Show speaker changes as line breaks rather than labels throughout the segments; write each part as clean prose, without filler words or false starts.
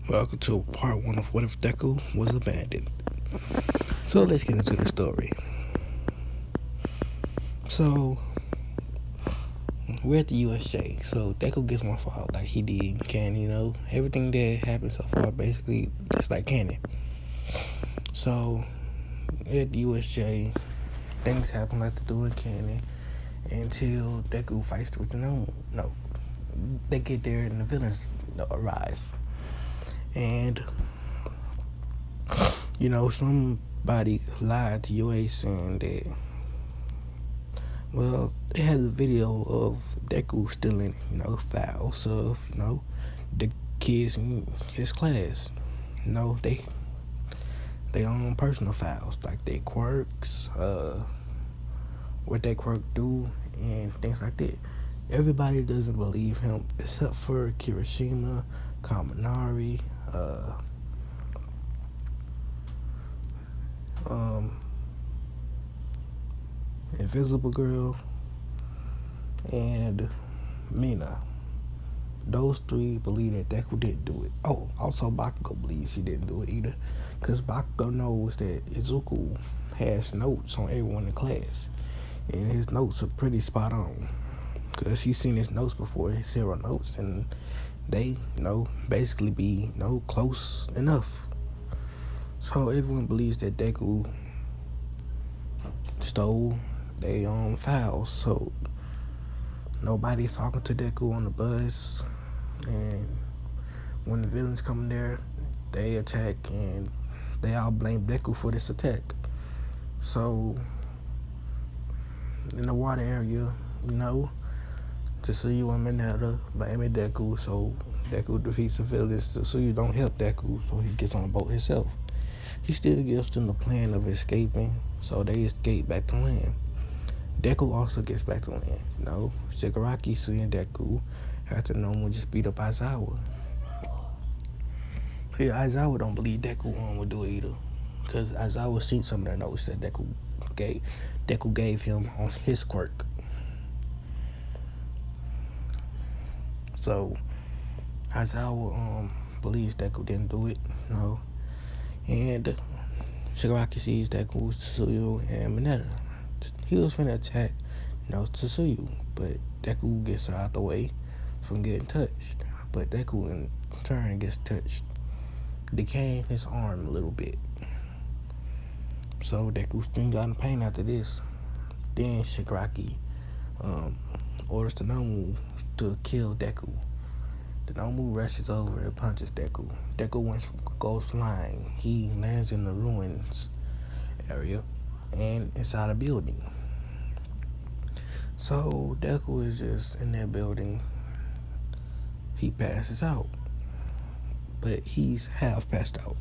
Welcome to part one of What If Deku Was Abandoned. So let's get into the story. So we're at the USJ. So Deku gets one fall like he did Canon, Everything that happened so far basically just like Canon. So at the USJ, things happen like they do in Canon until Deku fights with the No, they get there and the villains arrive. And somebody lied to UA saying that, well, it has a video of Deku stealing, files of, the kids in his class. They own personal files, like their quirks, what that quirk do, and things like that. Everybody doesn't believe him except for Kirishima, Kaminari, Invisible Girl, and Mina. Those three believe that Deku didn't do it. Oh, also Bakugo believes he didn't do it either, because Bakugo knows that Izuku has notes on everyone in class, and his notes are pretty spot on, because he's seen his notes before, his hero notes, and they, basically be, close enough. So everyone believes that Deku stole their own files. So nobody's talking to Deku on the bus, and when the villains come there, they attack, and they all blame Deku for this attack. So in the water area, Tetsuya and Mineta blaming Deku, so Deku defeats the villains. Tetsuya don't help Deku, so he gets on the boat himself. He still gives them the plan of escaping, so they escape back to land. Deku also gets back to land. Shigaraki seeing Deku after Nomu just beat up Aizawa. Yeah, Aizawa don't believe Deku would do it either, because Aizawa seen some of the notes that Deku gave him on his quirk. So Aizawa believes Deku didn't do it, and Shigaraki sees Deku, Tetsuya, and Mineta. He was finna attack, Tetsuya, but Deku gets her out the way from getting touched. But Deku in turn gets touched, decaying his arm a little bit. So Deku screams out in pain after this. Then Shigaraki orders the Nomu to kill Deku. The Nomu rushes over and punches Deku. Deku goes flying. He lands in the ruins area and inside a building. So Deku is just in that building. He passes out, but he's half passed out.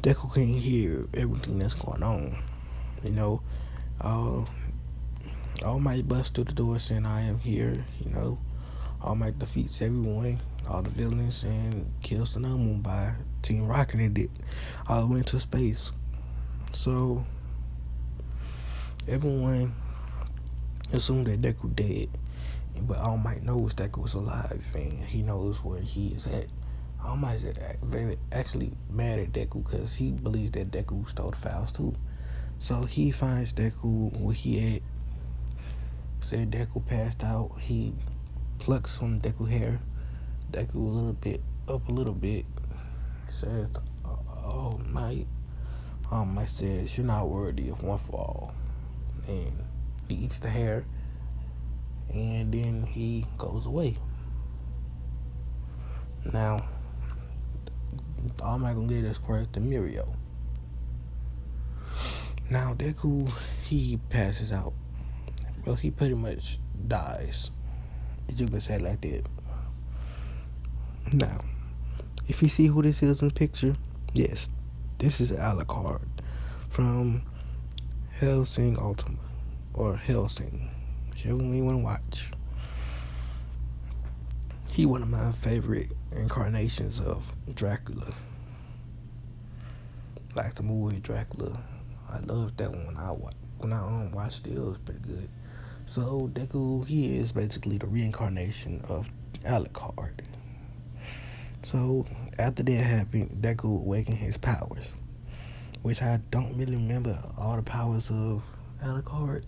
Deku can't hear everything that's going on. All Might busts through the door saying, "I am here." All Might defeats everyone, all the villains, and kills the Nomu by Team Rocketing it all the way into space. So everyone assumed that Deku dead, but All Might knows Deku is alive, and he knows where he is at. All Might is very actually mad at Deku because he believes that Deku stole the files too. So he finds Deku where he at. Said Deku passed out. He plucks some Deku hair. Deku a little bit. Says, "Oh, Might." All Might says, "You're not worthy of one for all." And he eats the hair, and then he goes away. Now, All Might gonna get his quirk to Mirio. Now Deku, he passes out. Well, he pretty much dies. You can say it like that. Now, if you see who this is in the picture, yes, this is Alucard from Hellsing Ultima, or Hellsing, whichever one you want to watch. He one of my favorite incarnations of Dracula. Like the movie Dracula. I loved that one. When I watched it, it was pretty good. So Deku, he is basically the reincarnation of Alucard. So After that happened, Deku awakened his powers, which I don't really remember all the powers of Alucard.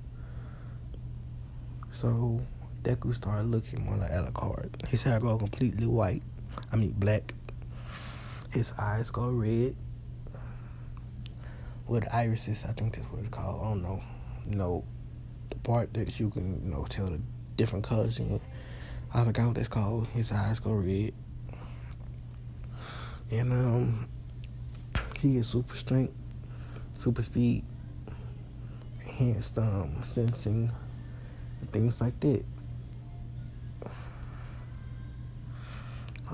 So Deku started looking more like Alucard. His hair go completely white. I mean black. His eyes go red. With irises, I think that's what it's called. I don't know. The part that you can, tell the different colors in. I forgot what that's called. His eyes go red. And he is super strength, super speed, enhanced sensing, and things like that.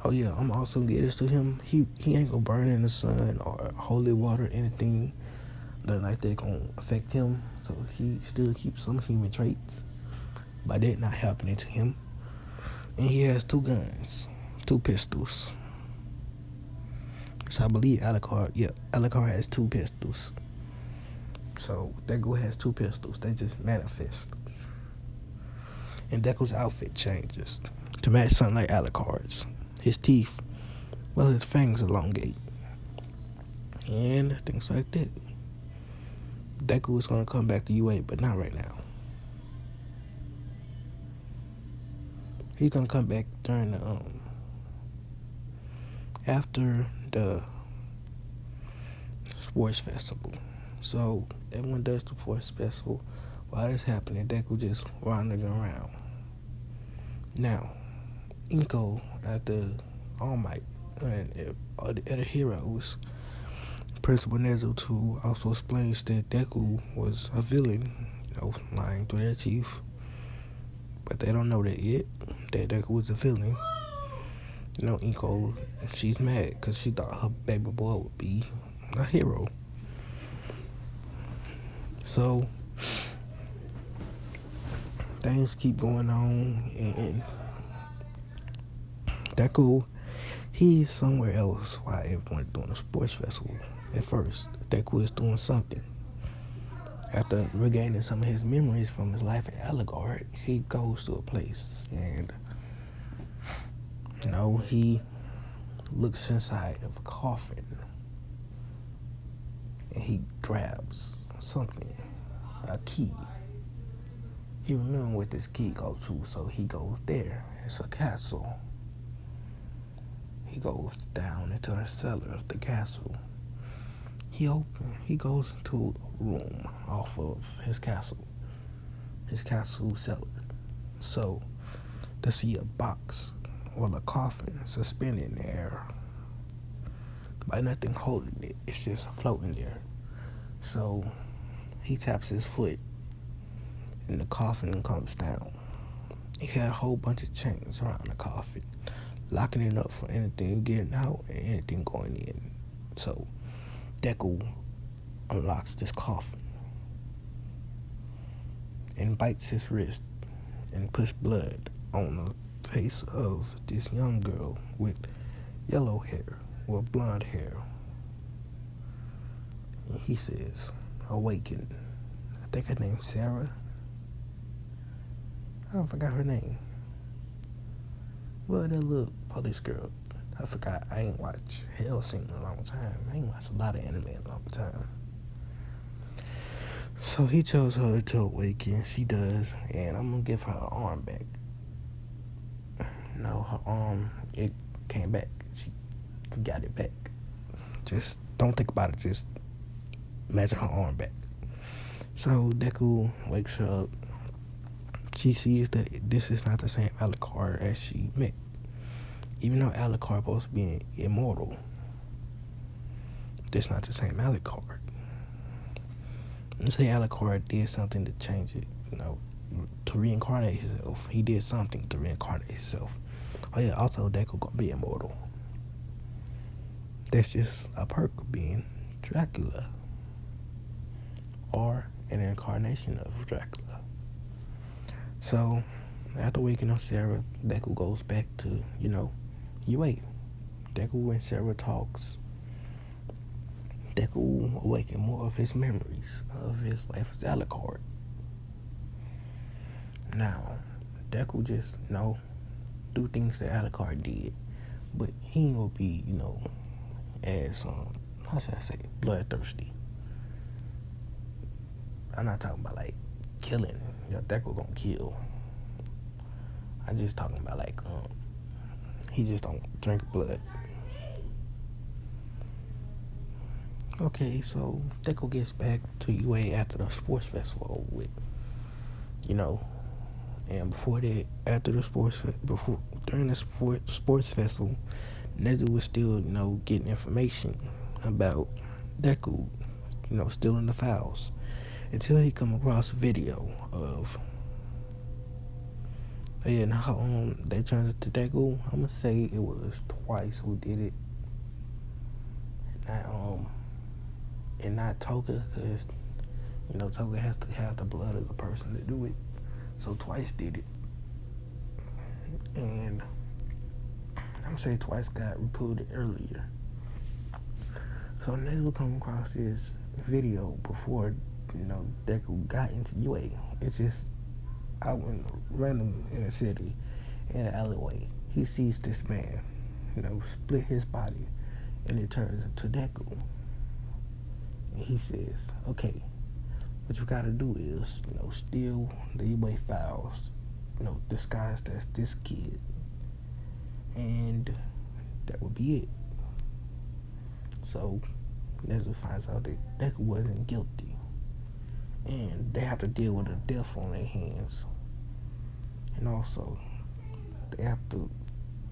Oh yeah, I'm also getting to him. He ain't gonna burn in the sun or holy water or anything that like that gonna affect him. So he still keeps some human traits, but that not happening to him. And he has 2 guns, 2 pistols. So I believe Alucard has 2 pistols. So Deku has 2 pistols. They just manifest. And Deku's outfit changes to match something like Alucard's. His teeth, his fangs elongate. And things like that. Deku is gonna come back to UA, but not right now. He's gonna come back during the after the sports festival. So everyone does the sports festival. While it's happening, Deku just wandering around. Now, Inko at the All Might and other heroes, Principal Nezuto also explains that Deku was a villain, lying through their teeth. But they don't know that yet, that Deku was a villain. Inko, she's mad because she thought her baby boy would be a hero. So, things keep going on, and Deku, he's somewhere else while everyone's doing a sports festival. At first, Deku is doing something. After regaining some of his memories from his life at Alucard, he goes to a place and, he looks inside of a coffin and he grabs something, a key. He remembers what this key goes to, so he goes there. It's a castle. He goes down into the cellar of the castle. He goes into a room off of his castle cellar. So, to see a box, a coffin suspended in the air, but nothing holding it, it's just floating there. So, he taps his foot, and the coffin comes down. It had a whole bunch of chains around the coffin, locking it up for anything getting out and anything going in. So, Deku unlocks this coffin and bites his wrist and puts blood on the face of this young girl with yellow hair or blonde hair. And he says, awaken. I think her name's Sarah. I forgot her name. Well, that little police girl. I forgot. I ain't watched Hellsing in a long time. I ain't watched a lot of anime in a long time. So he tells her to awaken. She does. And I'm going to give her her arm back. No, her arm, it came back. She got it back. Just don't think about it. Just imagine her arm back. So Deku wakes her up. She sees that this is not the same Alucard as she met. Even though Alucard is supposed to be immortal, that's not the same Alucard. Let's say Alucard did something to change it, to reincarnate himself. He did something to reincarnate himself. Oh yeah, also Deku gonna be immortal. That's just a perk of being Dracula, or an incarnation of Dracula. So, after waking up Sarah, Deku goes back to, UA. Deku and Sarah talks. Deku awaken more of his memories of his life as Alucard. Now, Deku just, do things that Alucard did. but he ain't gonna be, as how should I say, bloodthirsty. I'm not talking about like killing. Deku gonna kill. I'm just talking about like he just don't drink blood. Okay, so Deku gets back to UA after the sports festival with, and before that, after the during the sports festival, Nezu was still, getting information about Deku, stealing the files, until he come across a video of, and how they turned it to Deku. I'm gonna say it was Twice who did it, and not Toga, because Toga has to have the blood of the person to do it. So Twice did it, and I'm saying Twice got reported earlier. So Nezu come across this video before Deku got into UA. It's just out in random in a city, in an alleyway. He sees this man, split his body, and it turns into Deku. And he says, "Okay, what you gotta do is, steal the UA files, disguised as this kid, and that would be it." So Nezu finds out that Deku wasn't guilty, and they have to deal with a death on their hands, and also they have to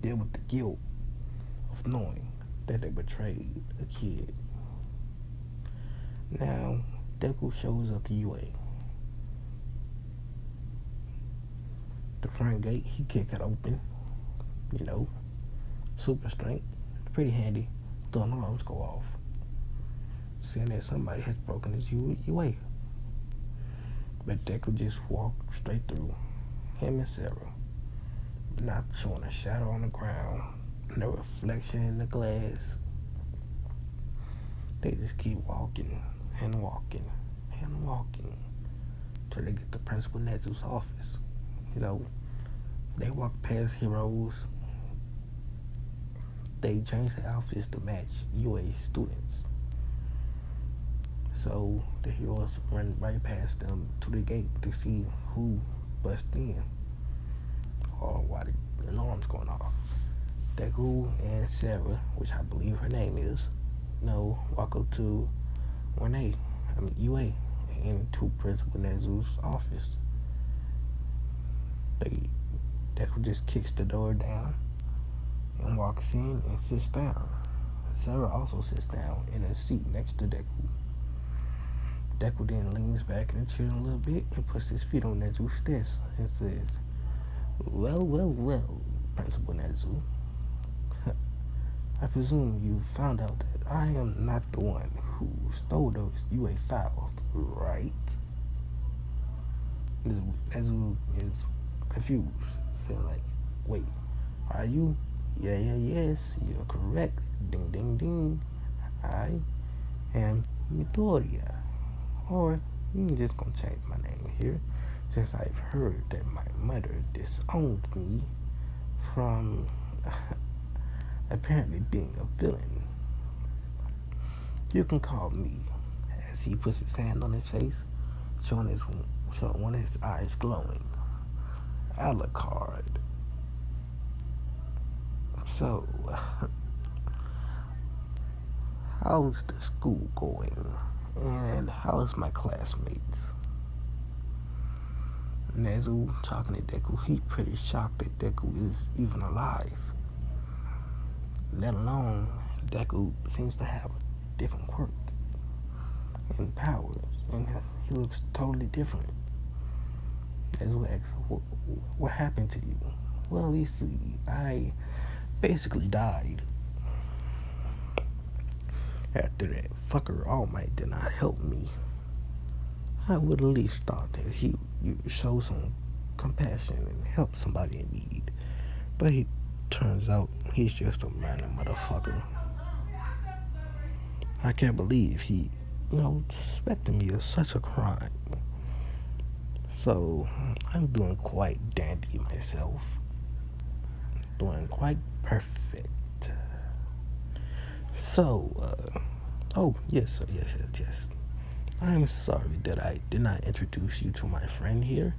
deal with the guilt of knowing that they betrayed a kid. Now Deku shows up to UA. The front gate, he kick it open, super strength, pretty handy. The alarms go off, saying that somebody has broken his UA. But Deku just walked straight through him and Sarah, not showing a shadow on the ground, no reflection in the glass. They just keep walking and walking and walking till they get to Principal Nezu's office. They walk past heroes. They change their outfits to match UA students. So the heroes run right past them to the gate to see who bust in or why the alarm's going off. Deku and Sarah, which I believe her name is, walk up to UA, into Principal Nezu's office. Deku just kicks the door down and walks in and sits down. Sarah also sits down in a seat next to Deku. Deku then leans back in the chair a little bit and puts his feet on Nezu's desk and says, well, Principal Nezu. I presume you found out that I am not the one who stole those UA files, right?" Nezu is confused, saying like, "Wait, are you?" Yes, you're correct. Ding, ding, ding. I am Midoriya. Or you just gonna change my name here, since I've heard that my mother disowned me from apparently being a villain. You can call me," as he puts his hand on his face, showing one of his eyes glowing, "Alucard. So, how's the school going? And how's my classmates?" Nezu talking to Deku, he's pretty shocked that Deku is even alive. Let alone, Deku seems to have a different quirk and powers, and he looks totally different. Nezu asks, what happened to you?" "Well, you see, I basically died. After that fucker All Might did not help me. I would at least thought that he would show some compassion and help somebody in need. But he turns out he's just a random motherfucker. I can't believe he, suspected me of such a crime. So I'm doing quite dandy myself. Doing quite perfect. So, oh, yes, yes, yes, yes. I am sorry that I did not introduce you to my friend here.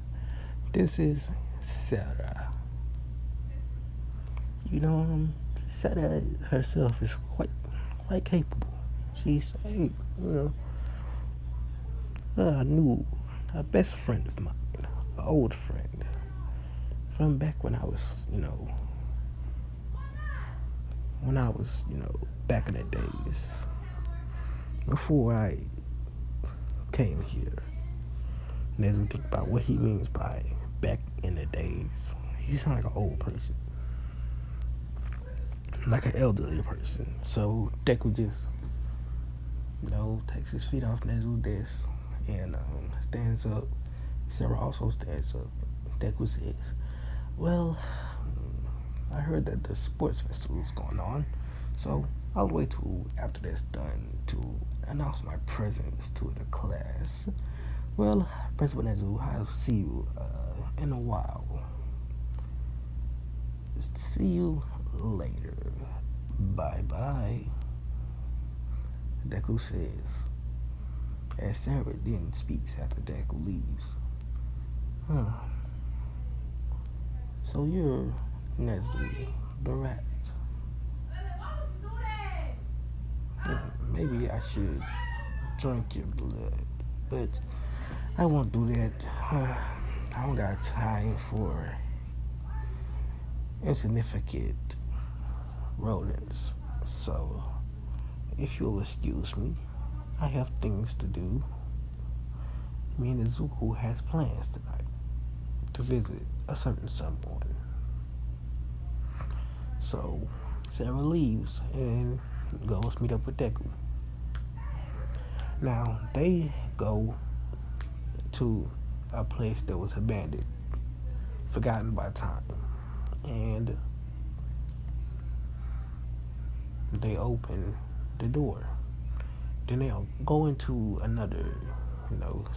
This is Sarah. You know, Sarah herself is quite capable. She's a new, a best friend of mine, an old friend from back when I was, back in the days before I came here. And as we think about what he means by back in the days, he sounds like an old person, like an elderly person. So Deku just, takes his feet off Nezu's desk and stands up. Sarah also stands up. Deku says, "Well, I heard that the sports festival is going on, so I'll wait till after that's done to announce my presence to the class. Well, Principal Nezu, I'll see you in a while. See you later. Bye-bye." Deku says, as Sarah then speaks after Deku leaves. Huh. So you're Nezu, the rat. Maybe I should drink your blood, but I won't do that. I don't got time for insignificant rodents. So, if you'll excuse me, I have things to do. Me and Izuku has plans tonight to visit a certain someone. So, Sarah leaves and goes meet up with Deku. Now, they go to a place that was abandoned, forgotten by time, and they open the door. Then they'll go into another,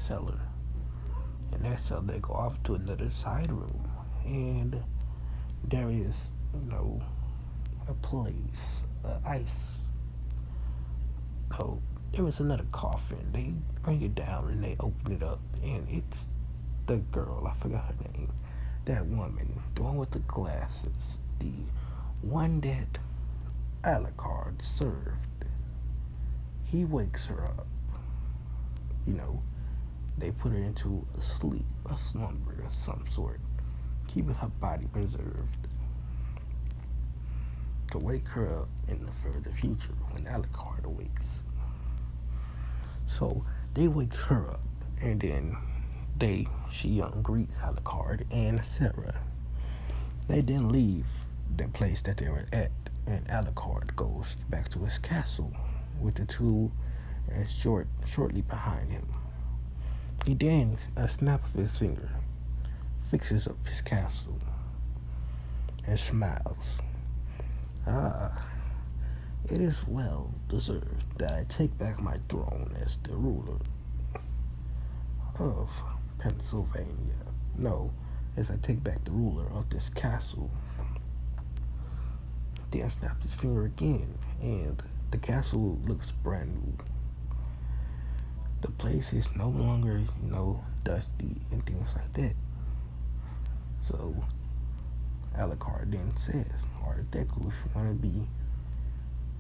cellar. And that cellar, they go off to another side room. And there is, a place, ice. Oh, there was another coffin. They bring it down and they open it up. And it's the girl, I forgot her name. That woman, the one with the glasses. The one that Alucard served. He wakes her up. They put her into a sleep, a slumber of some sort, keeping her body preserved. To wake her up in the further future when Alucard awakes. So they wake her up, and then she greets Alucard and Sarah. They then leave the place that they were at, and Alucard goes back to his castle with the two and shortly behind him. He then, a snap of his finger, fixes up his castle and smiles. It is well deserved that I take back my throne as the ruler of Pennsylvania. No, as I take back the ruler of this castle. Then snaps his finger again, and the castle looks brand new. The place is no longer, dusty and things like that. So, Alucard then says, or Deku, if you want to be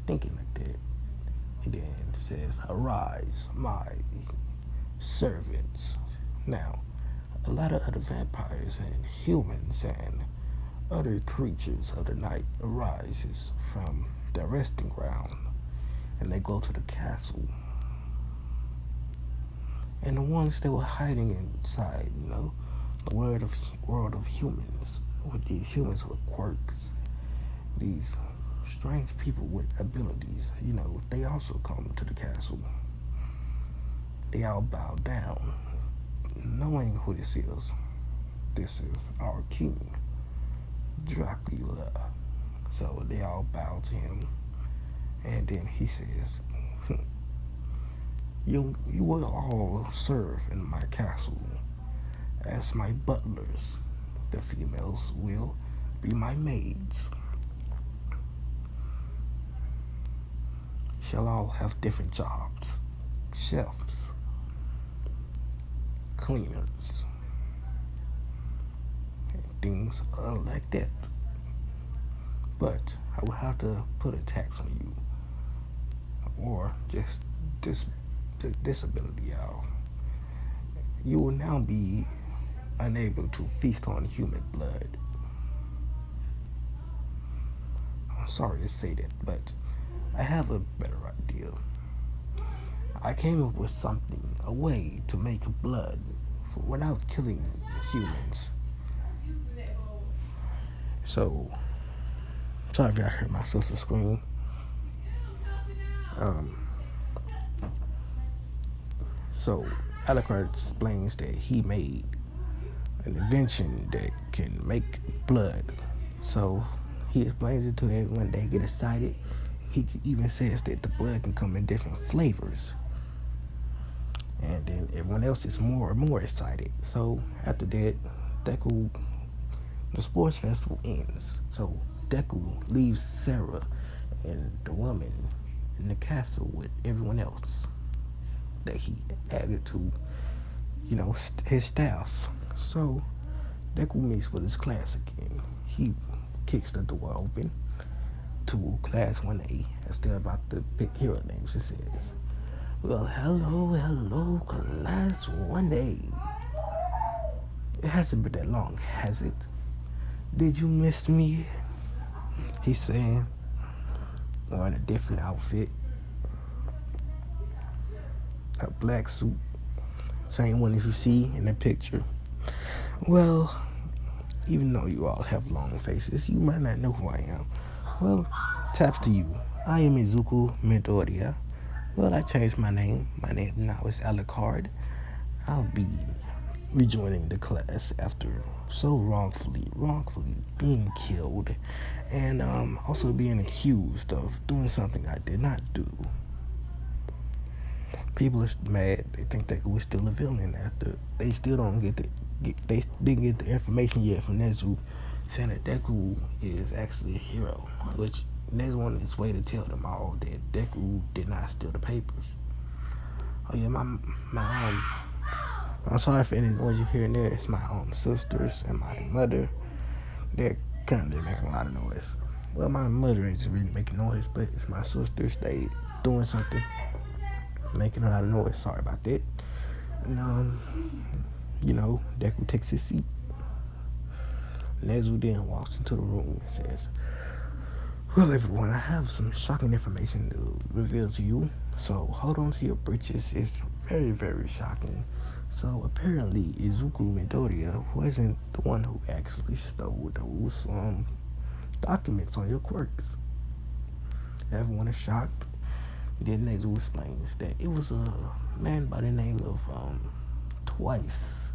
thinking like that, he then says, "Arise, my servants." Now, a lot of other vampires and humans and other creatures of the night arises from their resting ground, and they go to the castle. And the ones that were hiding inside, the world of humans, with these humans with quirks, these strange people with abilities, they also come to the castle. They all bow down, knowing who this is. This is our king, Dracula. So they all bow to him, and then he says, You will all serve in my castle as my butlers. The females will be my maids. shall all have different jobs. Chefs, cleaners, and things like that. But I will have to put a tax on you, or just this disability, y'all. You will now be unable to feast on human blood. I'm sorry to say that, but I have a better idea. I came up with something, a way to make blood without killing humans. So, sorry if y'all heard my sister scream. So, Alucard explains that he made an invention that can make blood. So, he explains it to everyone. They get excited. He even says that the blood can come in different flavors. And then everyone else is more and more excited. So, after that, Deku, the sports festival ends. So, Deku leaves Sarah and the woman in the castle with everyone else that he added to, his staff. So Deku meets with his class again. He kicks the door open to class 1A as they're about to pick hero names. He says, "Well, hello, class 1A. It hasn't been that long, has it? Did you miss me?" He's saying, wearing a different outfit, a black suit, same one as you see in the picture. Well, even though you all have long faces, you might not know who I am. Well, taps to you. I am Izuku Midoriya. Well, I changed my name. My name now is Alucard. I'll be rejoining the class after so wrongfully being killed, and also being accused of doing something I did not do. People are mad. They think Deku was still a villain after they still don't they didn't get the information yet from Nezu saying that Deku is actually a hero, which Nezu on his way to tell them all that Deku did not steal the papers. Oh yeah, I'm sorry for any noise you hear in there. It's my sisters and my mother. They're currently making a lot of noise. Well, my mother isn't really making noise, but it's my sisters. They doing something, making a lot of noise. Sorry about that. And Deku takes his seat. Nezu then walks into the room and says, "Well, everyone, I have some shocking information to reveal to you. So hold on to your britches. It's very, very shocking. So apparently Izuku Midoriya wasn't the one who actually stole those documents on your quirks." Everyone is shocked. Then Nezu explains that it was a man by the name of Twice.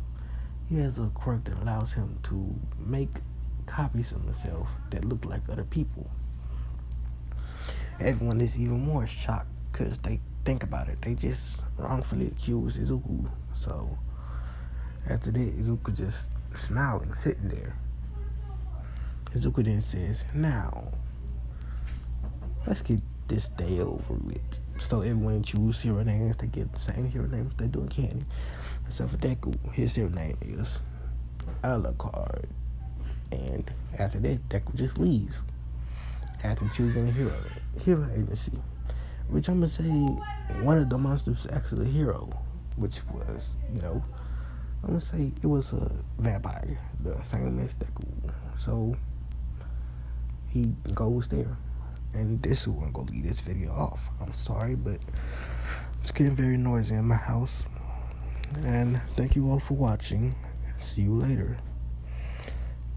He has a quirk that allows him to make copies of himself that look like other people. Everyone is even more shocked because they think about it. They just wrongfully accuse Izuku. So after that, Izuku just smiling, sitting there. Izuku then says, "Now, let's get this day over with." So everyone choose hero names. They get the same hero names they do in Candy. Except for Deku, his hero name is Alucard. And after that, Deku just leaves after choosing a hero agency. Which I'm going to say one of the monsters is actually a hero. Which was, I'm going to say it was a vampire. The same as Deku. So he goes there. And this is what I'm going to leave this video off. I'm sorry, but it's getting very noisy in my house. And thank you all for watching. See you later.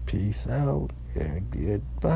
Peace out and goodbye.